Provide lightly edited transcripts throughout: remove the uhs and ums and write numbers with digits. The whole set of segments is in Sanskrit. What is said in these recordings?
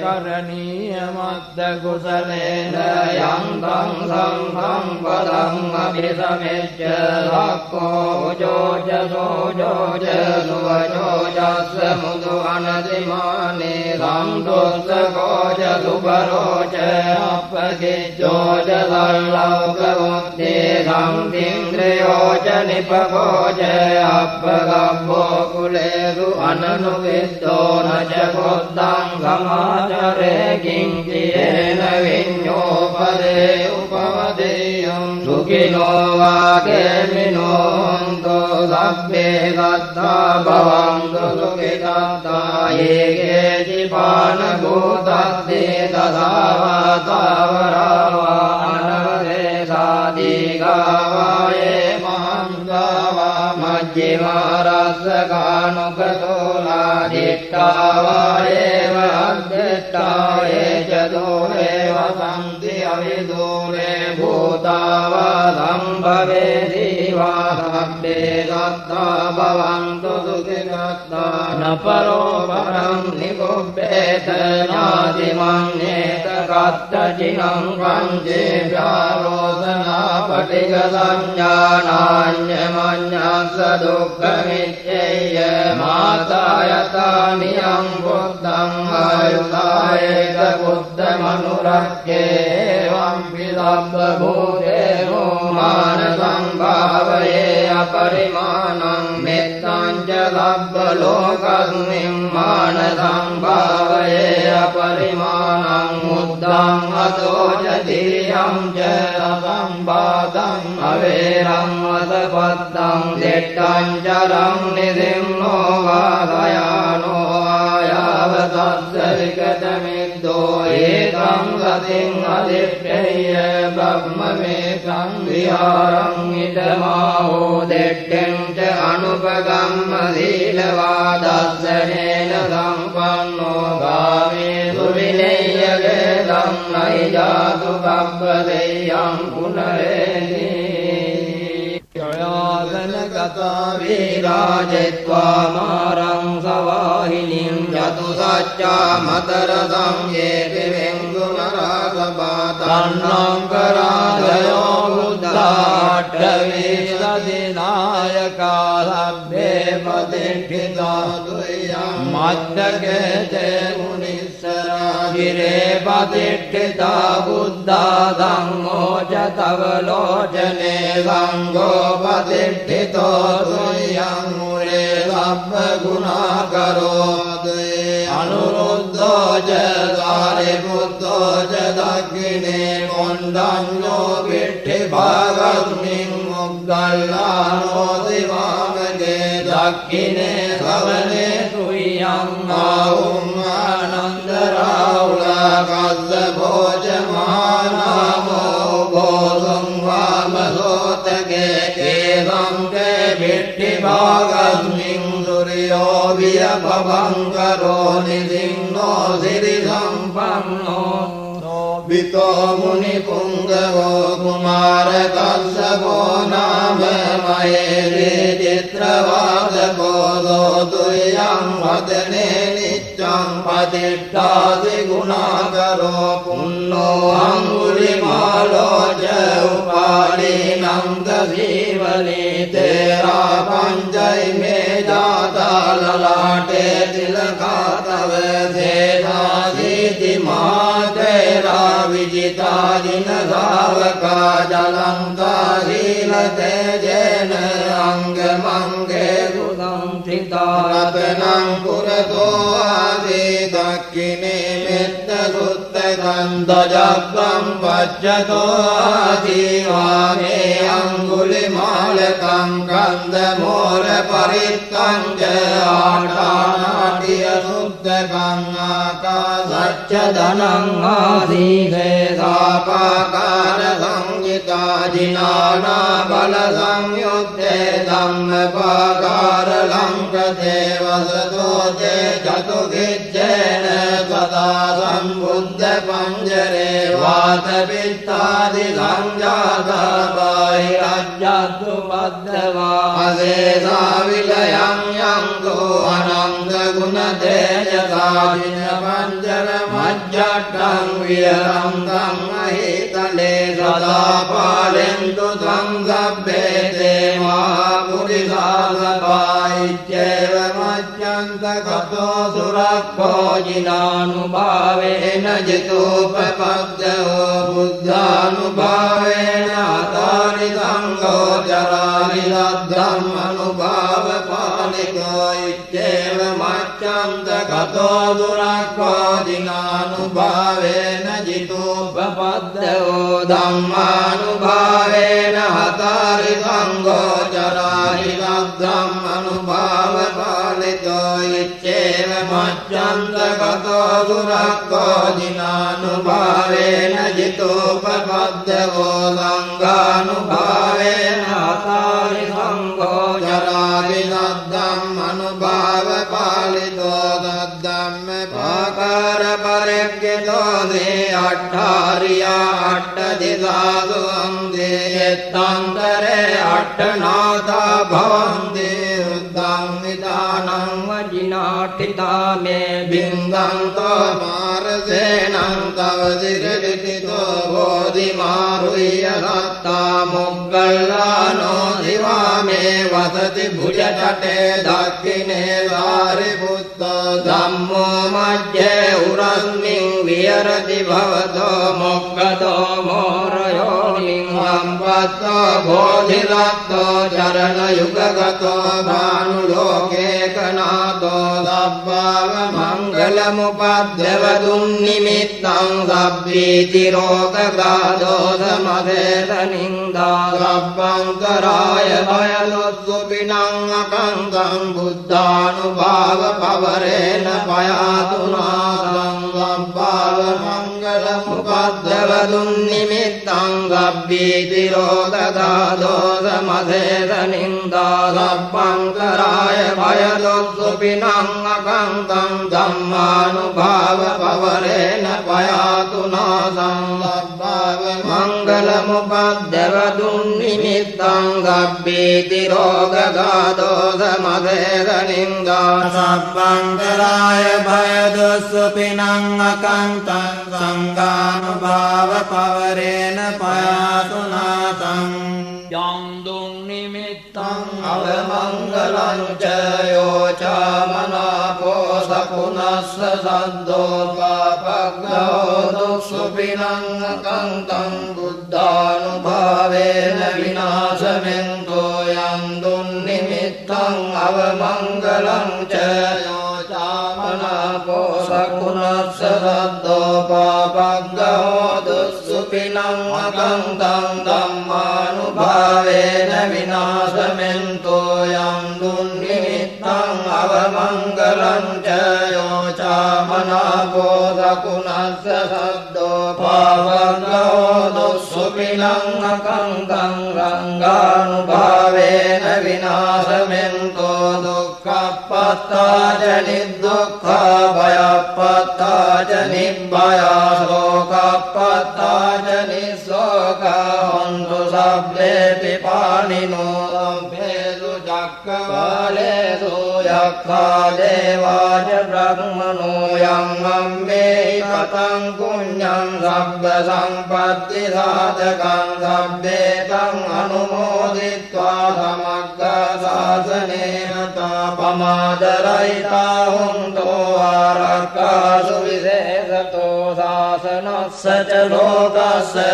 කරණීය මද්ද කුසලේන යන්තං සංඝං පදං අභිසමෙච්ච ලක්ඛෝ ජෝජ සෝජෝජ සුවජෝජස්ස මුදු අනතිමානේ සම්දොස්ස කෝජ සුබරෝච අප්පකිච්ඡෝජ සල්ලෝකවත්තේ සංතින්ද්‍රයෝච නිපකෝච අප්පගබ්බෝ කුලේසු අනනුවිද්දෝ නච කොද්දං සමාචරේ කිංචේන විඤ්ඤෝපදේ උපවදේයං සුඛිනෝ වාගේමිනෝ සබ්බේ ගත්තා භවන්තු සුඛිතාත්තා යේගේ ජීපාන භූතස්සේ තදාවතාවරවා අනවසේ සාදීගාවායේ මහන්ගාවා මජ්ජිමාරස්සකානුකතෝලා දිට්ඨාවායේව අද්දිට්ඨායේ චදෝරේ වසන්ති අවිදූරේ භූතාවා සම්භවේ දීවා සබ්බේ ගත්තා භවන්තු සුඛිතාත්තා නපරෝ පරං නිකුබ්බේත ඥාතිමන්නේත කත්තචිනං පංචේ ව්‍යාරෝධනා පටිග සංඥානාඤ්ඤමඤ්ඤස්ස දුක්ඛමිච්ඡේය මාතායතානියං බුද්ධං ආයුතායේත බුද්ධමනුරක්ඛේ එවං විලබ්බ භූතේනෝ මාන සංභාවයේ අපරිමාණං මෙත්තං ච ලබ්බ ලෝකස්මින් මාන සංභාවයේ අපරිමාණං මුද්දං අතෝ ච දිරියං ච සම්බාධං අවේරං අසපත්තං දෙට්ඨං චරං නිදින්නෝ වාදයානෝ ආයාවතස්ස විකතමිද්දෝ ඒකං සතින් අදිප්පේය බ්‍රහ්මමේකං විහාරං ඉදමාහෝ දෙට්ඨං ච අනුපගම්ම සීලවාදස්සනේන සම්පන්නෝ ගාමේසු විනය්‍යගේ ධම්මයි ජාතු කබ්බදේයං පුනරේති යයාගනගතා වීරාජෙත්වා මාරං සවාහිනින් යතු සච්චා මතර සංයේති වෙංගුනරාසපාතන්නං කරාදයෝ බුද්ධාට්ඨවීසදිනායකා සබ්බේ පතිට්ඨිතා දුයං මද්දකේතේ මුනිස්සරා ගිරේ පතිට්ඨිතා බුද්ධා ධම්මෝ ච තව ලෝචනේ සංඝෝ පතිට්ඨිතෝ දුයං මුරේ සබ්බ ගුණාකරෝදේ අනුරුද්ධෝ ච සාරිපුත්තෝ ච දක්ඛිනේ කොණ්ඩඤ්ඤෝ පිට්ඨි භාගස්මින් මුග්ගල්ලානෝ දිවාමගේ දක්ඛිනේ සවනේ සුයං ආවුම් ආනන්ද රාහුලා කස්ස භෝජ මහානාමෝ භෝසං වාමසෝතගේ කේසං කේ පිට්ඨි භාගස්මින් සුරියෝ වියපවංකරෝ නිසින්නෝ සිරි සම්පන්නෝ විතෝ මුනි පුංගවෝ කුමාර කස්සපෝ නාම මහේරේ චිත්‍රවාදකෝ දෝතුයං වදනේ නිච්ඡං පතිට්ඨාසි ගුණාකරෝ පුන්නෝ අංගුලිමාලෝ ච උපාලීනං දසීවලී තේරා පංචෛ මේ ජාතලලාටේ තිලකාතව සේනාසීති මාතේරා විජිතාදින සාවකා ජලන්තා සීලතේජේන අංගමංගේ සුසංඨිතා රතනං පුරතෝ ආදී දක්ඛිනේ මෙත්ත සුත්තකං දජග්ගං පච්චතෝ ආදී වාමේ අංගුලිමාලකං කන්ද මෝර පරිත්තං ච ආඨානාටිය සුත්තකං ආකාසච්ච ධනං ආදීසේ සාපාකාර සංගිතා ජිනානා බල සංයුත්තේ ධම්මපාකාර ලංකතේ වසතෝ තේ චතු කිච්ඡේන සදා සම්බුද්ධ පංජරේ වාත පිත්තාදි සංජාතා බාහිරජ්ජතු බද්දවා අසේසා විලයං යං කෝ අනන්ත गुण तेजसादिन पंचर मज्जट्टं विहरं तं महीतले सदा पालयन्तु तं सभ्ये ते महापुरुषा सभाइत्येव मज्जन्तगतो सुरक्षो जिनानुभावेन जितोपपद्यो बुद्धानुभावेन हतारितं गोचरानि लब्धम् अनुभावपालिको इत्येव मज्जन्तगतो सुरक्षो जिनानुभावेन जितोपपद्यो धम्मानुभावेन हतारितं गोचरानि लब्धम् अनुभावपालिको इत्येव मज्जन्तगतो सुरक्षो जिनानुभावेन जितोपपद्यो संघानुभावेन हतारितं गोचरानि लब्धम् अनुभावपालितो तद्धम्म पाकार परिज्ञितो दे अट्ठारिया अट्टदिशासु अन्ते यत्तन्तरे अट्टनाथा भवन्ति उद्धं विधानं वजिनाठिता मे बिन्दन्तो मारसेनं तव सिरविदितो बोधिमारुह्य सत्ता मुग्गल्लानो दिवा मे वसति भुजतटे दक्षिणे सारिपुत्त धम्मो मध्ये उरस्मिन् विहरति भवतो मुक्तो मोरयोनिं सम्पत्तो बोधिरत्तो चरणयुगगतो भानुलोकेकनाथो सब्भावमङ्गलमुपद्रवदुन्निमित्तं सब्बीतिरोगगादो समवेदनिन्दा सब्बन्तराय भयदुद्दुपिनं अकन्तं बुद्धानुभावपवरेण पयातु नादं सब्भावमङ्गलमुपद्रवदुन्निमित्तं सब्बीतिरोगगादो समवेदनिन्दा सब्बन्तराय भयदुद्दुपिनं अकन्तं धम्मानुभावपवरेण पयातु नादं सब्भावमङ्गलमुपद्रवदुन्निमित्तं सब्बीतिरोगगादो समवेदनिन्दा सब्बन्तराय भयदुस्सुपिनं अकन्तं संगानुभावपवरेण पयातु नादं यान्दुन्निमित्तं अवमङ्गलं च यो च मनापो सपुनस्स सद्दोपापग्नो दुःसुपिनं अकन्तं बुद्धानुभावेन विनाशमेन्तो यान्दुन्निमित्तं अवमङ्गलं च यो च मनापो सपुनस्स सद्दोपापग्नो दुःसुपिनं अकन्तं धम्मानुभावेन विनाशमेन्तो यान्दुन्निमित्तं अवमङ्गलं च यो च मनापो सकुनस्स सद्दोपापग्नो दुःसुपिनं अकन्तं रङ्गानुभावेन विनाशमेन्तो दुःखपत्ता च निर्दुःखा भयपत्ता च निर्भया शोकपत्ता च निःशोका हन्तु सभ्येऽपि पाणिनो लम्भेषु चक्रवालेषु यक्षा देवा च ब्रह्मणो यं मे कथं पुण्यं सब्बसम्पत्तिसाधकं सभ्येतं अनुमोदित्वा समग्रशासनेन तापमादरयिता हुन्तो आरक्षासु विशेषतो शासनस्य च लोकस्य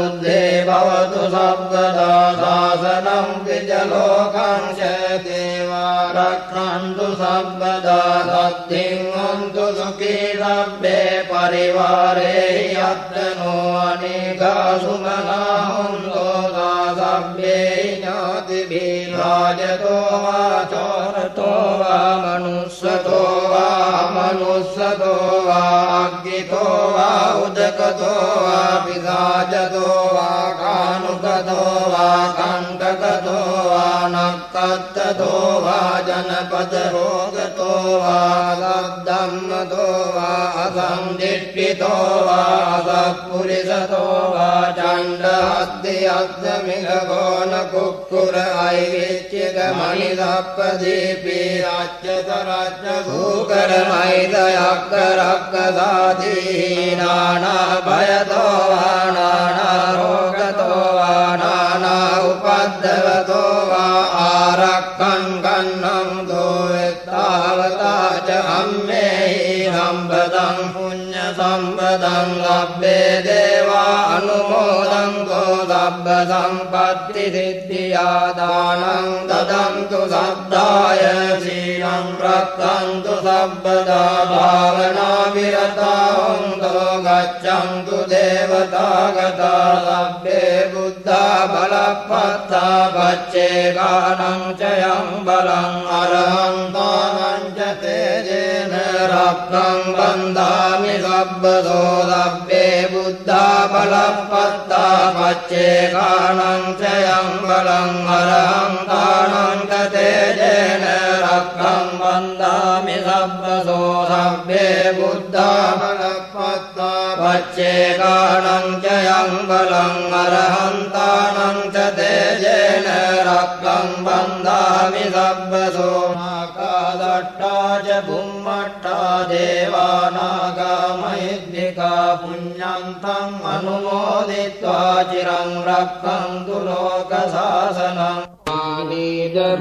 उद्धे भवतु सर्वदा शासनं द्विजलोकं च देवा रक्षन्तु सर्वदा सद्धिं हन्तु सुखी सभ्ये परिवारे यत्र नो अनेका सुमना हुन्तो सा सभ्ये ज्ञातिभिर्राजतो वा चोरतो वा मनुष्यतो वा अग्नितो वा उदकतो वा पिशाचतो वा कानुकतो वा कण्टकतो वा नक्कत्ततो वा जनपदरोगतो वा सद्धम्मतो वा संदिष्टितो वा सत्पुरिसतो वा चण्डहस्तिहस्तमिलगो न कुक्कुर ऐविच्यकमणिदप्पदीपी राज्यतराज्यभूकरमैदयक्करक्कसाधी नानाभयतो वा नानारोगतो वा नाना उपद्रवतो वा आरक्कन् कन्नं दोवित्तावता च अम्मेहि सम्पदं पुण्यसम्पदं लभ्ये देवा अनुमोदन्तो सब्बसम्पत्तिसिद्धिया दानं ददन्तु शब्दाय श्रियं रक्षन्तु सर्वदा भावनाविरता हन्तो गच्छन्तु देवतागता लभ्ये बुद्धा बलपत्ता पच्चेकानं च यं बलं अरहन्तानं च तेजेन रक्तं बन्धामि सब्बदो लभ्ये बुद्धा बलपत्ता पच्चेकानं च यं बलं अरहन्तानं च तेजेन रक्तं बन्धामि सब्बदो लभ्ये बुद्धा बलपत्ता पच्चेकानं च यं बलं अरहन्तानं च तेजेन रक्तं बन्धामि सब्बदो नागादट्टा च भुम्मट्टा देवानागामहिद्विका पुण्यन्तम् अनुमोदित्वा चिरं रक्षन्तु लोकशासनम्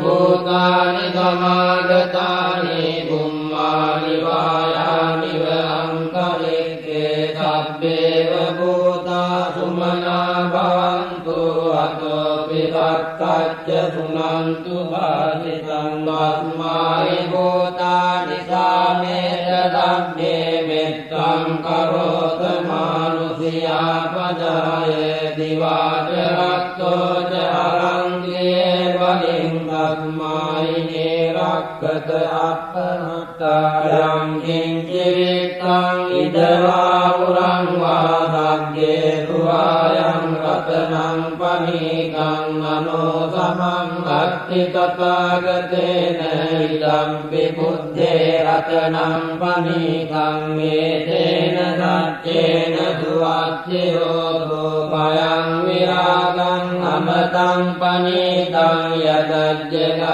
भूतानि समागतानि भुम्मानि वायानि वहङ्कलिके सब्बेव भूता सुमना भवन्तु अतोऽपि भक्तश्च शृण्वन्तु भाषितं तस्मात् भूतानि सामेत सब्बे मित्रं करोत मानुषीयापदाय दिवा च रक्तो च हरन्ति तस्मायिने रक्षत अपनतायं किञ्चित्तं इदवापुरं वा भाग्ये सुवायं रत्नं पनीतं मनो समं भक्ति तथागतेन इदं विबुद्धे रत्नं पनीतं एतेन सत्येन सुवाच्योतो भयं विरागं अमतं पनीतं यदज्जगासख्यमुनि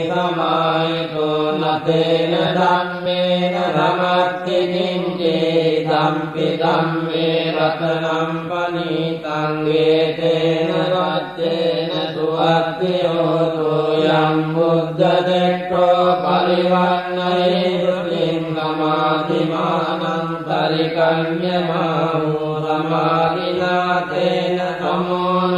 समाहितो न तेन धम्मेन धमत्ति किञ्चिदम्पि धम्मे रत्नं पनीतं एतेन सत्येन सुवर्तियोतो यं बुद्धदिष्टो परिवर्णये लिङ्गमादिमानं तरिकन्यमाहु समाधिना तेन समो न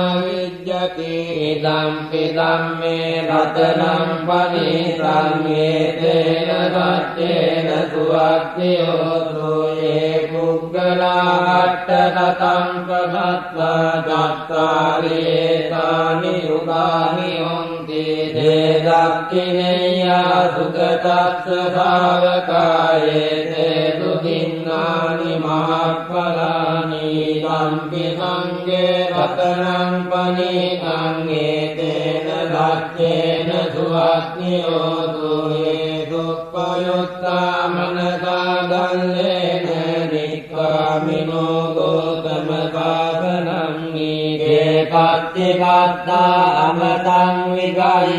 इदं मे रत्नं पनीतं एतेन सत्येन सुवर्तियोतो ये पुग्गला अट्टशतं प्रसत्त्वा चत्वारि एतानि युगानि हन्ति ते दक्षिणेया सुगतस्य सावकाये ते सुदिन्नानि महाफलानि तम्पि सङ्गे रत्नं पनीतं एतेन सत्येन सुवर्तियोतो ये दुःखयुक्ता मनसा गल्लेन निष्कामिनो गौतमशासनं नीते पत्तिपत्ता अमतं विगाय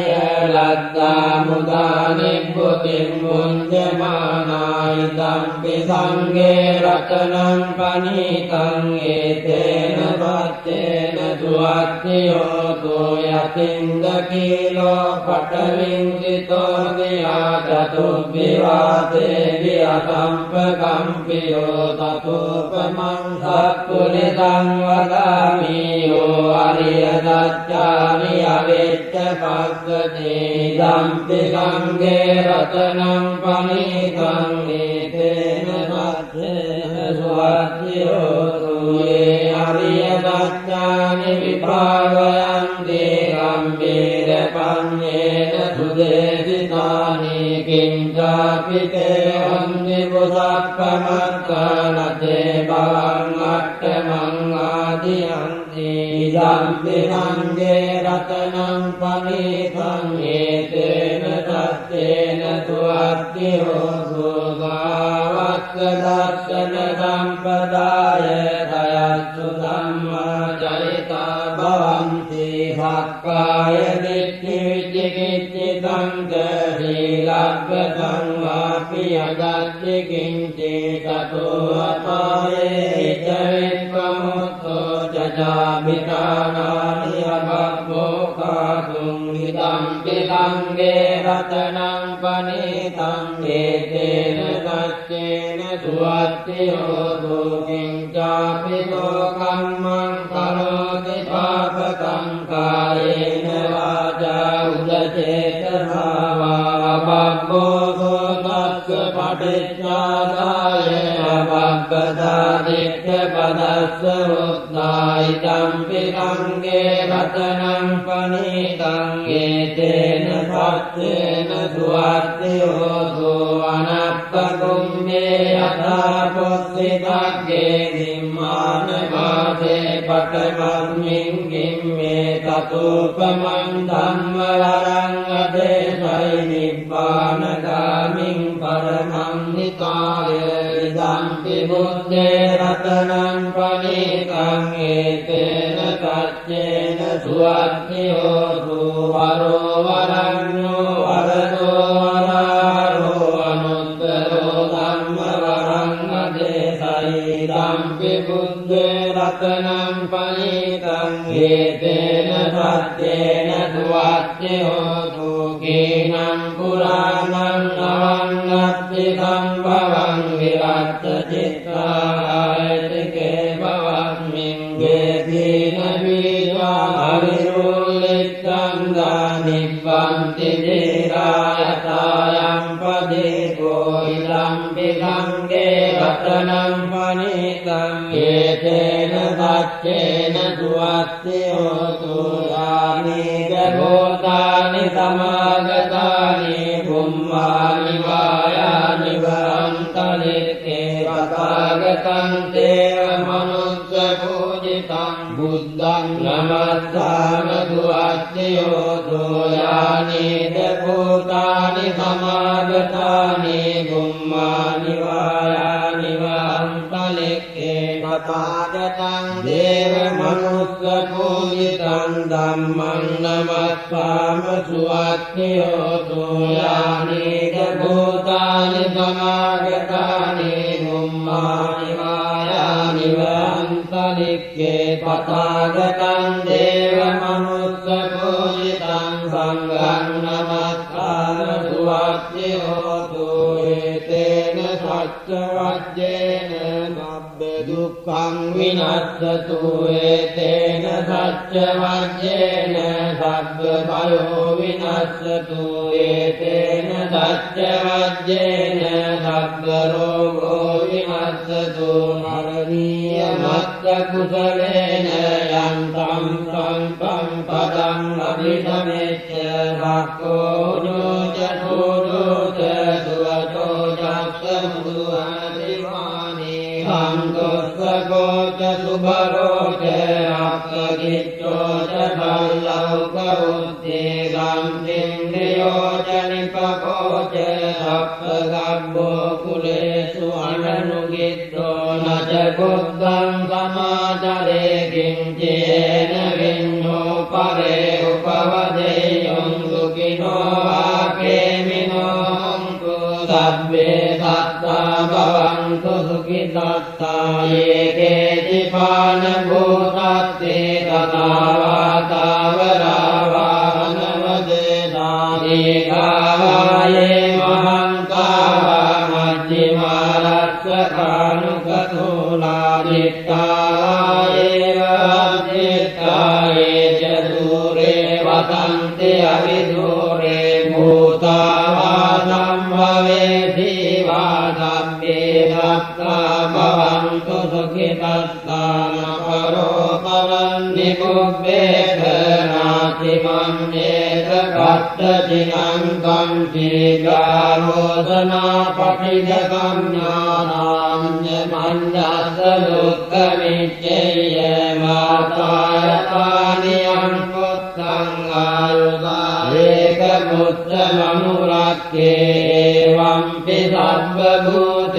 लद्धा मुदा निभृतिं भुञ्जमाना इदम्पि सङ्गे रत्नं पनीतं एतेन सत्येन सुवर्तियोतो यतिन्दकीलो पटलिङ्गितो दिया चतुर्विवाते विअसम्पकम्पियो ततोपमं सत्पुरितं वदामि यो अर्यदच्चानि अवेच्च पश्यति इदम्पि सङ्गे रत्नं पनीतं एतेन सत्येन सुवर्तियोतो ये अर्यदच्चानि विभावयन्ति गम्भीरपण्येन सुदेशितानि किञ्चापि ते हन्तिपुषक्कमत्कनते भवन्नट्टमङ्गादियन्ति इदम्पि सङ्गे रत्नं पनीतं एतेन सत्येन सुवर्तियोतो දස්සන සම්පදාය දයස්සු ධම්මචරිතා භවಂತಿ සක්කාය දිට්ඨි විචිකිච්ඡි සංඝ සීලබ්බතං වාපි අදත්ති කිංචි තතෝ අපායේ චවික්ඛමුත්තෝ ජජාමිතානානි අබ්බෝ කාතුං ඉදං පිසංගේ රතනං පනිතං ඒතේන සච්චේන සුවත්තියෝ දුකින් චාපි කම්මං කරෝති පාපකං කායේන වාචා උදචේතසා වා බබ්බෝ සෝතස්ස පටිච්චාදාය බබ්බදා දිට්ඨ පදස්ස උද්ධායිතං පිසංගේ රතනං පනිතං ඒතේන සච්චේන සුවත්තියෝ අනප්පකුම්මේ යථා පුස්සිතග්ගේ නිම්මාන වාසේ පඨමස්මින් ගිම්මේ තතෝපමං ධම්ම වරං අදේශයි නිබ්බාන ගාමින් පරමං නිකාය ඉදම්පි බුද්දේ රතනං පනිතං ඒතේන සච්චේන සුවත්තියෝ වරෝ වරඤ්ඤෝ වරදෝ වරාරෝ අනුත්තරෝ ධම්ම වරං අදේශයි ඉදම්පි බුද්දේ රතනං පනිතං ඒතේන සච්චේන සුවත්තියෝ කේනං පුරාණං අවංගත්ති සම්භවං විරත් චිත්තායතකේ භවස්මින් වේදීන වීවා අවිරුල්ලිත්තං දානිබ්බන්ති දේරායතායම් පදේකෝ ඉදං පිසංගේ රතනං පනිතං ඒතේන සච්චේන සුවත්තියෝ යානීග භූතානි සමාගතානි බුම්මානි වායානි වරන්තලික්කේ පතාගතං තේව මනුස්ස පූජිතං බුද්ධං නමස්සාම සුවත්තියෝ යානීග භූතානි සමාගතානි බුම්මානි වායානි වරන්තලික්කේ පතාගතං දේව මනුස්ස පූජිතං ධම්මං නමස්සාම සුවත්තියෝ යානීග භූතානි සමාගතානි බුම්මානි වායානි වරන්තලික්කේ පතාගතං දේව මනුස්ස පූජිතං සංඝං නමස්සාම සුවත්තියෝ ඒතේන සච්ච වජ්ජේන සබ්බ දුක්ඛං විනස්සතු ඒතේන සච්ච වජ්ජේන සබ්බ භයෝ විනස්සතු ඒතේන සච්ච වජ්ජේන සබ්බ රෝගෝ විනස්සතු නරණීය මත්ත කුසලේන යන්තං සංකම් පදං අභිසමෙච්ච රක්ඛෝ ජෝච සෝදෝච සුවචෝ ජක්ඛ මුදුආදිමානි සංකෝච්ච සුභරෝච අක්ඛගිච්ඡෝච සල්ලෞකෝත්තේ ගම්තින්ද්‍රයෝච නිපකෝච සප්පගබ්බෝ කුලේසු අනනුගිත්තෝ නච බුද්ධං සමාචරේ කිංචේන විඤ්ඤෝ පරේ උපවදේයං සුඛිනෝ ආකේමිනෝ හොන්තු සබ්බේ සත්තා භවන්තු සුඛිතත්තා යේකේති පාන භූතත්තේ තථාවාතාවරාවානවදේනාදී කායේ මහංකාවා මජ්ජිමාරක්ඛකානුකතෝලා දිට්ඨායේ වද්දිට්ඨායේ ච දූරේ වදන්ති අවිදූරේ භූතාවා සම්භවේති වා සම්මේ රක්ඛා භවන්තු සුඛිතත්තාන පරෝ පරන්ති කුබ්බේක නාති මන්නේක කත්තචිනං කංචි ගාරෝසනා පටිඝ ඥානාඤ්ඤ මඤ්ඤස්ස දුක්ඛමිච්ඡේය මාතායතානියං පුත්තං ආයුධා ඒක පුත්ත මනුරක්ඛේ එවං สัพพภูเต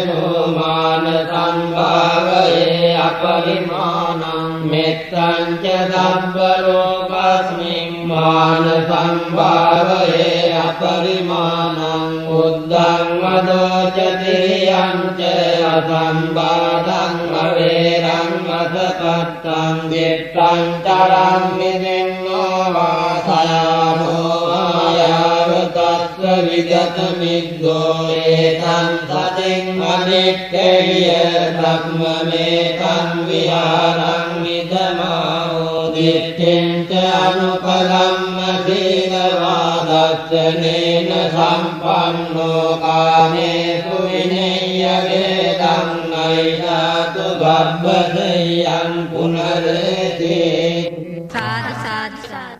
สุมานะสัมภาวะเยอปริมาณังเมตตัญจะสัพพโลกัสมิงมานะสัมภาวะเยอปริมาณังอุดดังวโดจติยัมเจอสัมบาทังอเวรังอัสปัตตังจิตตังจารังมิสินโนวาทายาโนอายาวตัสสวิกตมิกโกเอตังสติงอนิกเกยสัมมเมตังวิหารังมิธมาโอดิทินจานุปลัมมสีลวาดัสสเนนะสัมปันโนกาเนสุวิเนยเกตังไนยาตุบัพพะยังปุณเรติสาธุสาธุสาธุ